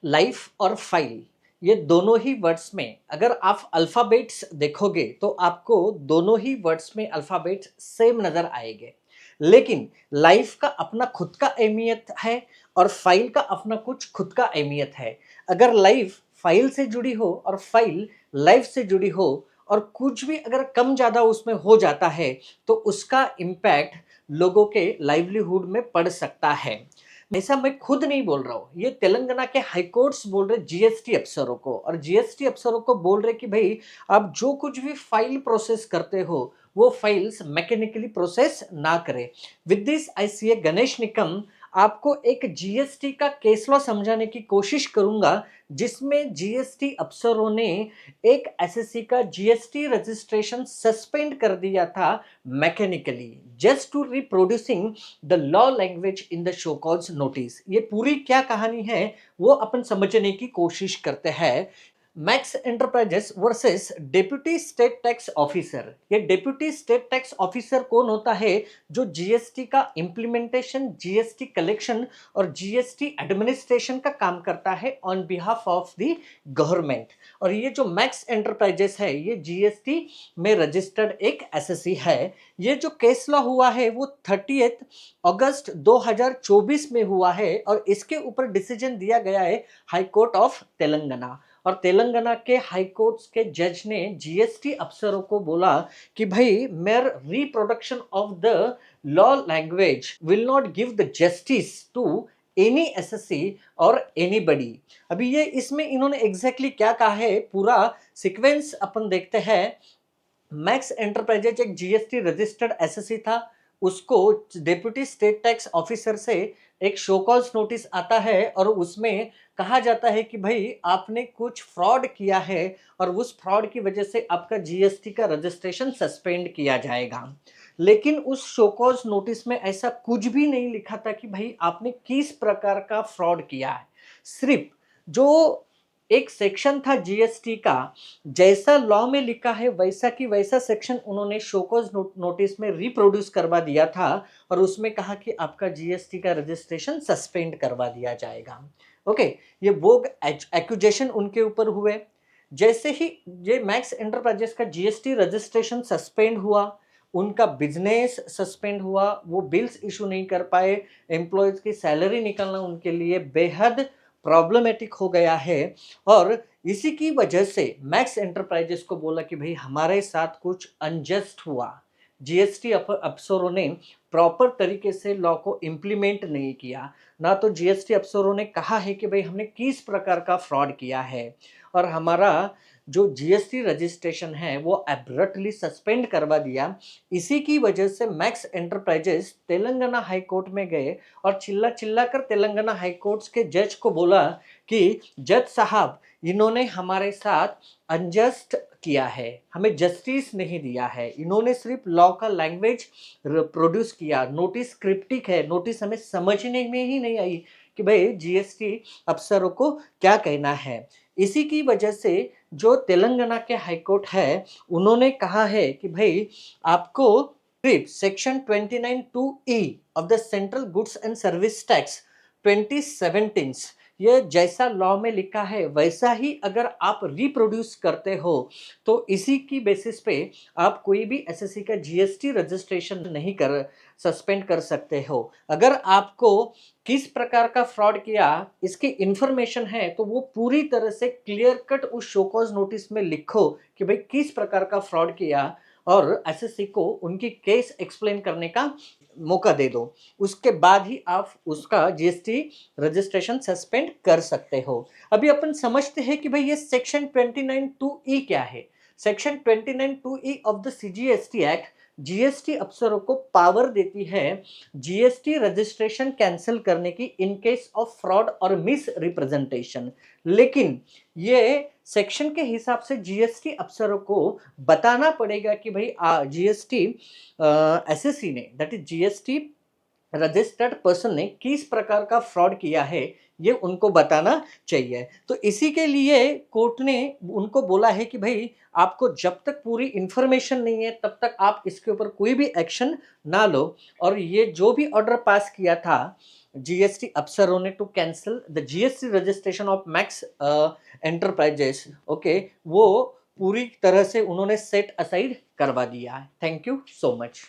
Life और file ये दोनों ही वर्ड्स में अगर आप अल्फ़ाबेट्स देखोगे तो आपको दोनों ही वर्ड्स में अल्फ़ाबेट्स सेम नज़र आएंगे। लेकिन लाइफ का अपना खुद का अहमियत है और फाइल का अपना कुछ खुद का अहमियत है। अगर लाइफ फाइल से जुड़ी हो और फाइल लाइफ से जुड़ी हो और कुछ भी अगर कम ज़्यादा उसमें हो जाता है तो उसका इम्पैक्ट लोगों के लाइवलीहुड में पड़ सकता है। ऐसा मैं खुद नहीं बोल रहा हूँ, ये तेलंगाना के हाई कोर्ट्स बोल रहे जीएसटी अफसरों को, और जीएसटी अफसरों को बोल रहे कि भाई आप जो कुछ भी फाइल प्रोसेस करते हो वो फाइल्स मैकेनिकली प्रोसेस ना करें। विद दिस आई सी ए गणेश निकम आपको एक जीएसटी का केस लॉ समझाने की कोशिश करूंगा, जिसमें जीएसटी अफसरों ने एक एसएससी का जीएसटी रजिस्ट्रेशन सस्पेंड कर दिया था mechanically, just to reproducing the law language in the show cause notice. ये पूरी क्या कहानी है वो अपन समझने की कोशिश करते हैं। Max enterprises versus deputy state tax officer. ये डेप्यूटी स्टेट टैक्स ऑफिसर कौन होता है? जो जीएसटी का इम्प्लीमेंटेशन, जीएसटी कलेक्शन और जीएसटी एडमिनिस्ट्रेशन का काम करता है on behalf of the government. और ये जो मैक्स एंटरप्राइजेस है ये जीएसटी में रजिस्टर्ड एक एसएससी है। ये जो केस लॉ हुआ है वो 30 अगस्त 2024 में हुआ है और इसके ऊपर डिसीजन दिया गया है हाई कोर्ट ऑफ तेलंगाना। और तेलंगाना के हाई कोर्ट्स के जज ने जीएसटी अफसरों को बोला कि भाई mere reproduction of the law language will not give the justice to any SSC और एनीबडी। अभी ये इसमें इन्होंने एग्जैक्टली क्या कहा है पूरा सीक्वेंस अपन देखते हैं। मैक्स एंटरप्राइजेज एक जीएसटी रजिस्टर्ड एसएससी था, उसको डेप्यूटी स्टेट टैक्स ऑफिसर से एक शो कॉज नोटिस आता है और उसमें कहा जाता है कि भाई आपने कुछ फ्रॉड किया है और उस फ्रॉड की वजह से आपका जीएसटी का रजिस्ट्रेशन सस्पेंड किया जाएगा। लेकिन उस शो कॉज नोटिस में ऐसा कुछ भी नहीं लिखा था कि भाई आपने किस प्रकार का फ्रॉड किया है। सिर्फ जो एक सेक्शन था जीएसटी का, जैसा लॉ में लिखा है वैसा की वैसा सेक्शन उन्होंने शोकॉज नोटिस में रिप्रोड्यूस करवा दिया था और उसमें कहा कि आपका जीएसटी का रजिस्ट्रेशन सस्पेंड करवा दिया जाएगा। ओके, ये वो एक्यूजेशन उनके ऊपर हुए। जैसे ही ये मैक्स एंटरप्राइजेस का जीएसटी रजिस्ट्रेशन सस्पेंड हुआ, उनका बिजनेस सस्पेंड हुआ, वो बिल्स इशू नहीं कर पाए, एम्प्लॉयज की सैलरी निकालना उनके लिए बेहद प्रॉब्लमेटिक हो गया है। और इसी की वजह से मैक्स एंटरप्राइजेस को बोला कि भाई हमारे साथ कुछ अनजस्ट हुआ, जीएसटी अफसरों ने प्रॉपर तरीके से लॉ को इम्प्लीमेंट नहीं किया। ना तो जीएसटी अफसरों ने कहा है कि भाई हमने किस प्रकार का फ्रॉड किया है और हमारा जो जीएसटी रजिस्ट्रेशन है वो एब्रप्टली सस्पेंड करवा दिया। इसी की वजह से max enterprises Telangana high court में गए और चिल्ला चिल्ला कर तेलंगाना हाई कोर्ट के जज को बोला कि जज साहब इन्होंने हमारे साथ अनजस्ट किया है, हमें जस्टिस नहीं दिया है, इन्होंने सिर्फ लॉ का लैंग्वेज प्रोड्यूस किया, नोटिस क्रिप्टिक है, नोटिस हमें समझने में ही नहीं आई कि भाई जीएसटी अफसरों को क्या कहना है। इसी की वजह से जो तेलंगाना के हाईकोर्ट है उन्होंने कहा है कि भाई आपको सिर्फ section 29(2)(e of the central goods and service tax 2017, ये जैसा लॉ में लिखा है वैसा ही अगर आप रिप्रोड्यूस करते हो तो इसी की बेसिस पे आप कोई भी एसएससी का जीएसटी रजिस्ट्रेशन नहीं कर सस्पेंड कर सकते हो। अगर आपको किस प्रकार का फ्रॉड किया इसकी इंफॉर्मेशन है तो वो पूरी तरह से क्लियर कट उस शोकॉज नोटिस में लिखो कि भाई किस प्रकार का फ्रॉड किया और एसएससी को उनकी केस एक्सप्लेन करने का मौका दे दो। उसके बाद ही आप उसका जीएसटी रजिस्ट्रेशन सस्पेंड कर सकते हो। अभी अपन समझते हैं कि भाई ये सेक्शन 29(2)(e क्या है। Section 29(2)(e of the CGST act GST अफसरों को पावर देती है जीएसटी रजिस्ट्रेशन कैंसिल करने की इन केस ऑफ फ्रॉड और मिस रिप्रेजेंटेशन। लेकिन ये सेक्शन के हिसाब से जीएसटी अफसरों को बताना पड़ेगा कि भाई जीएसटी एसएससी ने, that is GST registered person ने किस प्रकार का फ्रॉड किया है ये उनको बताना चाहिए। तो इसी के लिए कोर्ट ने उनको बोला है कि भाई आपको जब तक पूरी इंफॉर्मेशन नहीं है तब तक आप इसके ऊपर कोई भी एक्शन ना लो। और ये जो भी ऑर्डर पास किया था जीएसटी अफसरों ने to cancel the GST registration of max enterprises, okay, वो पूरी तरह से उन्होंने सेट असाइड करवा दिया है। Thank you so much.